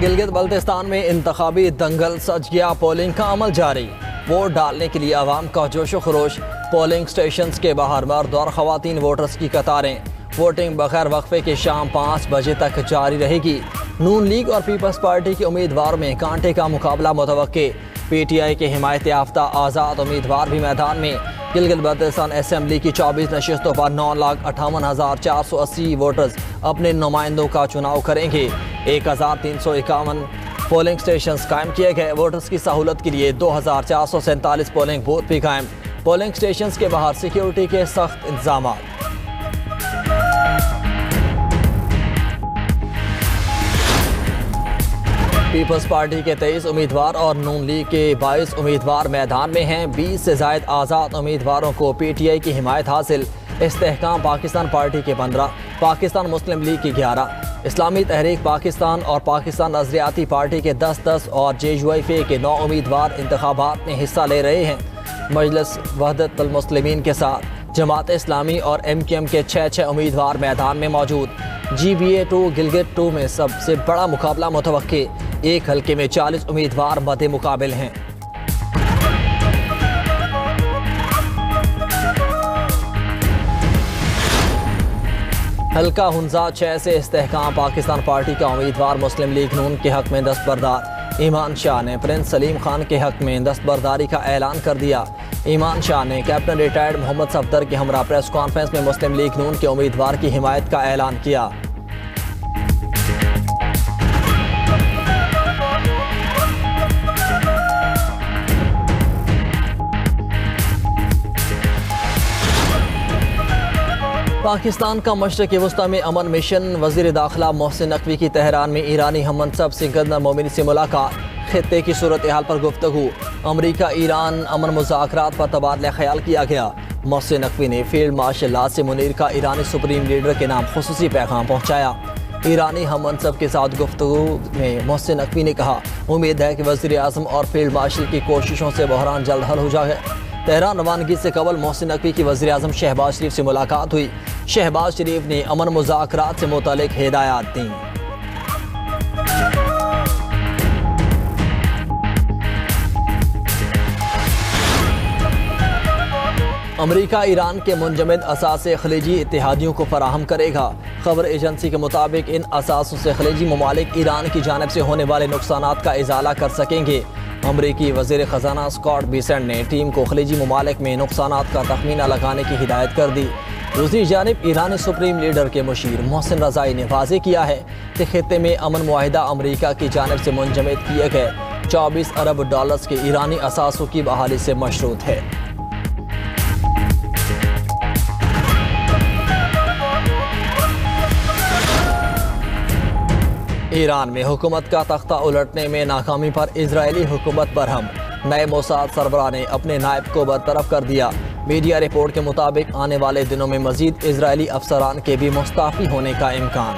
गिलगित बल्तिस्तान में इंतखाबी दंगल सज गया। पोलिंग का अमल जारी। वोट डालने के लिए आवाम का जोशो खरोश। पोलिंग स्टेशन के बाहर मर्द और खवातीन वोटर्स की कतारें। वोटिंग बगैर वक्फे के शाम 5 बजे तक जारी रहेगी। नून लीग और पीपल्स पार्टी के उम्मीदवार में कांटे का मुकाबला मुतवक्के। PTI के हिमायत याफ्ता आज़ाद उम्मीदवार भी मैदान में। गिलगित बल्तिस्तान असेंबली की 24 नशिस्तों पर 9,58,480 वोटर्स अपने नुमाइंदों का चुनाव करेंगे। 1,351 पोलिंग स्टेशन कायम किए गए। वोटर्स की सहूलत के लिए 2,447 पोलिंग बूथ भी कायम। पोलिंग स्टेशन के बाहर सिक्योरिटी के सख्त इंतजाम। पीपल्स पार्टी के 23 उम्मीदवार और नून लीग के 22 उम्मीदवार मैदान में हैं। 20 से ज़ायद आज़ाद उम्मीदवारों को PTI की हिमायत हासिल। इस्तेहकाम पाकिस्तान पार्टी के 15, पाकिस्तान मुस्लिम लीग की 11, इस्लामी तहरीक पाकिस्तान और पाकिस्तान नज़रियाती पार्टी के 10-10 और JUIF के 9 उम्मीदवार इंतखाबात में हिस्सा ले रहे हैं। मजलिस वहदतुल मुस्लिमीन के साथ जमात इस्लामी और MQM के 6 उम्मीदवार मैदान में मौजूद। GBA2 गिलगित 2 में सबसे बड़ा मुकाबला मुतवक्के। एक हल्के में 40 उम्मीदवार मद्दे मुकाबिल हैं। हल्का हुंजा 6 से इस्तेहकाम पाकिस्तान पार्टी का उम्मीदवार मुस्लिम लीग नून के हक में दस्तबरदार। ईमान शाह ने प्रिंस सलीम खान के हक में दस्तबरदारी का ऐलान कर दिया। ईमान शाह ने कैप्टन रिटायर्ड मोहम्मद सफदर के हमरा प्रेस कॉन्फ्रेंस में मुस्लिम लीग नून के उम्मीदवार की हिमायत का ऐलान किया। पाकिस्तान का मशरक़ वस्ता में अमन मिशन। वज़ीर दाखिला मोहसिन नकवी की तेहरान में ईरानी हम मनसब सिकंदर मोमिनी से मुलाकात। खित्ते की सूरत हाल पर गुफ्तगू। अमरीका ईरान अमन मुज़ाकरात पर तबादला ख्याल किया गया। मोहसिन नकवी ने फील्ड मार्शल आसिम मुनीर का ईरानी सुप्रीम लीडर के नाम खुसूसी पैगाम पहुँचाया। ईरानी हम मनसब के साथ गुफ्तगू में मोहसिन नकवी ने कहा, उम्मीद है कि वज़ीर आज़म और फील्ड मार्शल की कोशिशों से बहरान जल्द हल हो जाए। तेहरान रवानगी से कबल मोहसिन नकवी की वज़ीर आज़म शहबाज शरीफ से मुलाकात हुई। शहबाज शरीफ ने अमन मुज़ाकरात से मुतालिक हिदायत दी। अमरीका ईरान के मुंजमद असासे खलीजी इत्तेहादियों को फराहम करेगा। खबर एजेंसी के मुताबिक इन असासों से खलीजी ममालिक ईरान की जानिब से होने वाले नुकसानात का इजाला कर सकेंगे। अमरीकी वज़ीर ख़जाना स्कॉट बेसेंट ने टीम को खलीजी ममालिक में नुकसानात का तखमीना लगाने की हिदायत कर दी। दूसरी जानिब ईरानी सुप्रीम लीडर के मुशीर मोहसिन रज़ाई ने वाज़ेह किया है कि खित्ते में अमन मुआहिदा अमरीका की जानिब से मुंजमद किए गए 24 अरब डॉलर्स के ईरानी असासों की बहाली से मशरूत है। ईरान में हुकूमत का तख्ता उलटने में नाकामी पर इजरायली हुकूमत बरहम। नए मोसाद सरबराह ने अपने नायब को बरतरफ कर दिया। मीडिया रिपोर्ट के मुताबिक आने वाले दिनों में मजीद इजरायली अफसरान के भी मुस्ताफी होने का इम्कान।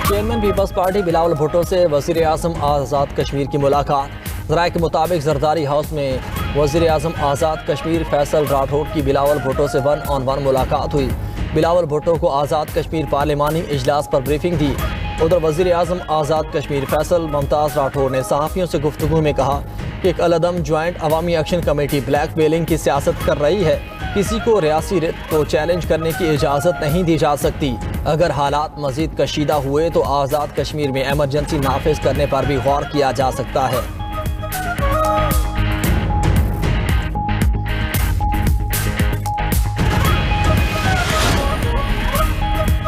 चेयरमैन पीपल्स पार्टी बिलावल भुट्टो से वज़ीर आज़म आज़ाद कश्मीर की मुलाकात। ज़राए के मुताबिक जरदारी हाउस में वज़ीर आज़म आज़ाद कश्मीर फैसल राठौड़ की बिलावल भुट्टो से 1-on-1 मुलाकात हुई। बिलावल भुट्टो को आज़ाद कश्मीर पार्लिमानी इजलास पर ब्रीफिंग दी। उधर वज़ीर आज़म आज़ाद कश्मीर फैसल मुमताज़ राठौड़ ने सहाफ़ियों से गुफ्तगू में कहा कि एक अलदम ज्वाइंट अवामी एक्शन कमेटी ब्लैक मेलिंग की सियासत कर रही है। किसी को रियासी रित को चैलेंज करने की इजाज़त नहीं दी जा सकती। अगर हालात मज़ीद कशीदा हुए तो आज़ाद कश्मीर में एमरजेंसी नाफिज करने पर भी गौर किया जा सकता है।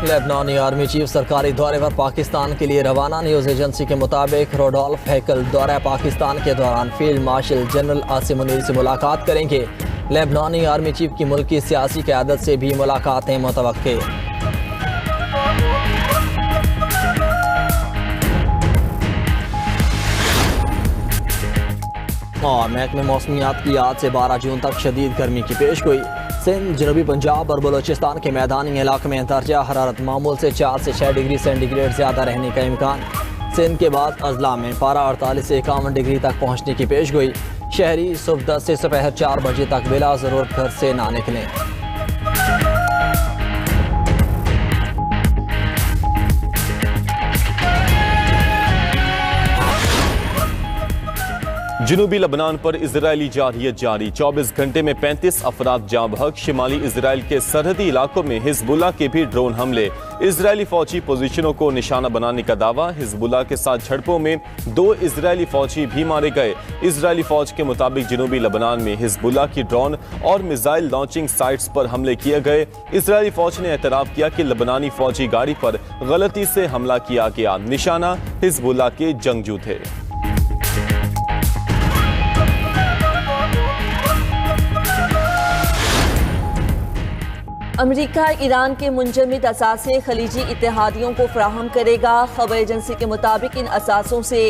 लेबनानी आर्मी चीफ सरकारी दौरे पर पाकिस्तान के लिए रवाना। न्यूज़ एजेंसी के मुताबिक रोडोल्फ हैकल दौरा पाकिस्तान के दौरान field marshal general Asim Munir से मुलाकात करेंगे। लेबनानी आर्मी चीफ की मुल्क की सियासी क़यादत से भी मुलाकातें मुतवक्के। और महकमे मौसमियात की आज से 12 जून तक शदीद गर्मी की पेशगोई। सिंध, जनूबी पंजाब और बलोचिस्तान के मैदानी इलाके में दर्जा हरारत मामूल से 4 से 6 डिग्री सेंटीग्रेड ज़्यादा रहने का इम्कान। सिंध के बाद अजला में पारा 48 से 51 डिग्री तक पहुँचने की पेशगोई। शहरी सुबह 10 से दोपहर 4 बजे तक बिला ज़रूरत घर से ना निकलें। जनूबी लबनान पर इजरायली जारहियत जारी। 24 घंटे में 35 अफराद जाँ बहक। शिमाली इजराइल के सरहदी इलाकों में हिजबुल्लाह के भी ड्रोन हमले। इजरायली फौजी पोजीशनों को निशाना बनाने का दावा। हिजबुल्लाह के साथ झड़पों में 2 इजरायली फौजी भी मारे गए। इजरायली फौज के मुताबिक जनूबी लबनान में हिजबुल्लाह की ड्रोन और मिसाइल लॉन्चिंग साइट्स पर हमले किए गए। इजरायली फौज ने एतराफ़ किया कि लबनानी फौजी गाड़ी पर गलती से हमला किया गया। निशाना हिजबुल्लाह के जंगजू थे। अमेरिका ईरान के मुंजमद असासे खलीजी इत्तेहादियों को फराहम करेगा। खबर एजेंसी के मुताबिक इन असासों से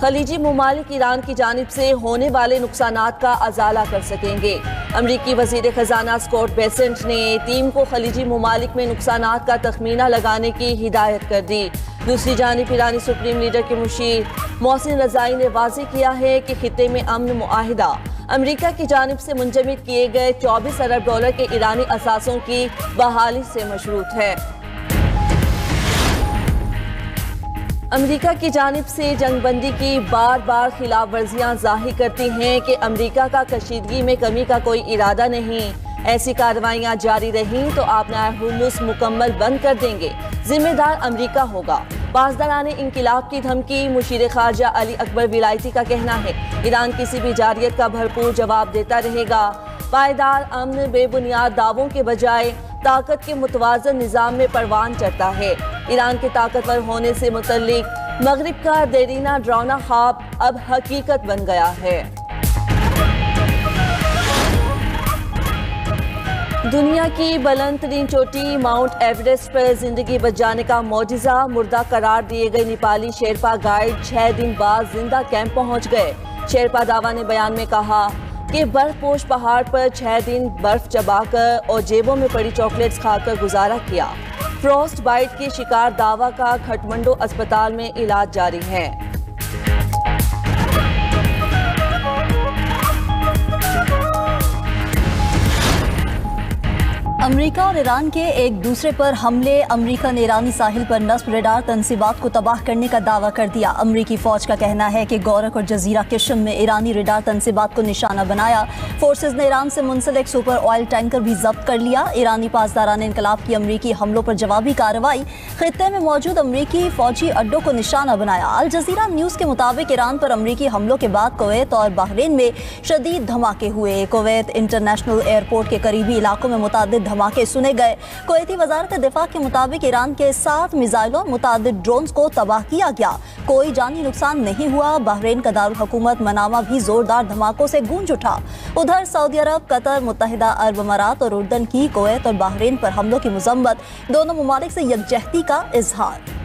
खलीजी ममालिक ईरान की जानिब से होने वाले नुकसानात का अजाला कर सकेंगे। अमरीकी वजीर खजाना स्कॉट बेसेंट ने टीम को खलीजी ममालिक में नुकसानात का तखमीना लगाने की हिदायत कर दी। दूसरी जानिब ईरानी सुप्रीम लीडर के मुशीर मोहसिन रजाई ने वाज़ेह किया है कि खित्ते में अमन मुआहिदा अमेरिका की जानिब से मुंजमद किए गए 24 अरब डॉलर के ईरानी असासों की बहाली से मशरूत है। अमेरिका की जानिब से जंगबंदी की बार बार खिलाफ वर्जियाँ जाहिर करती हैं कि अमेरिका का कशीदगी में कमी का कोई इरादा नहीं। ऐसी कार्रवाइयाँ जारी रहीं तो आपने हुर्मुज़ मुकम्मल बंद कर देंगे, जिम्मेदार अमेरिका होगा। पासदाराने इनकिलाब की धमकी। मुशीर खारजा अली अकबर विलायती का कहना है ईरान किसी भी जारियत का भरपूर जवाब देता रहेगा। पायदार अमन बेबुनियाद दावों के बजाय ताकत के मुतवाज़न निज़ाम में परवान चढ़ता है। ईरान के ताकतवर होने से मुतल्लिक मगरिब का देरीना डरावना ख्वाब अब हकीकत बन गया है। दुनिया की बुलंद तरीन चोटी माउंट एवरेस्ट पर जिंदगी बचाने का मौजिज़ा। मुर्दा करार दिए गए नेपाली शेरपा गाइड 6 दिन बाद जिंदा कैंप पहुंच गए। शेरपा दावा ने बयान में कहा कि बर्फपोश पहाड़ पर 6 दिन बर्फ चबाकर और जेबों में पड़ी चॉकलेट्स खाकर गुजारा किया। फ्रॉस्ट बाइट के शिकार दावा का खटमंडो अस्पताल में इलाज जारी है। अमेरिका और ईरान के एक दूसरे पर हमले। अमेरिका ने ईरानी साहिल पर नस्ब रडार तंसीबात को तबाह करने का दावा कर दिया। अमेरिकी फौज का कहना है कि गौरक और जजीरा किश्म में ईरानी रडार तंसीबात को निशाना बनाया। फोर्सेज ने ईरान से मुंसलिक सुपर ऑयल टैंकर भी जब्त कर लिया। ईरानी पासदारान इनकलाब की अमेरिकी हमलों पर जवाबी कार्रवाई। खित्ते में मौजूद अमेरिकी फौजी अड्डों को निशाना बनाया। अल जजीरा न्यूज़ के मुताबिक ईरान पर अमेरिकी हमलों के बाद कुवैत और बहरीन में शदीद धमाके हुए। कुवैत इंटरनेशनल एयरपोर्ट के करीबी इलाकों में मुतादिद धमाके सुने गए। कुवैती वजारत दिफा के मुताबिक ईरान के 7 मिसाइलों मुतादिद ड्रोन्स को तबाह किया गया। कोई जानी नुकसान नहीं हुआ। बहरीन का दारुल हुकूमत मनामा भी जोरदार धमाकों से गूंज उठा। उधर सऊदी अरब, कतर, मुत्तहिदा अरब अमारात और उर्दन की कुवैत और बहरीन पर हमलों की मजम्मत। दोनों ममालिक से यकजहती का इजहार।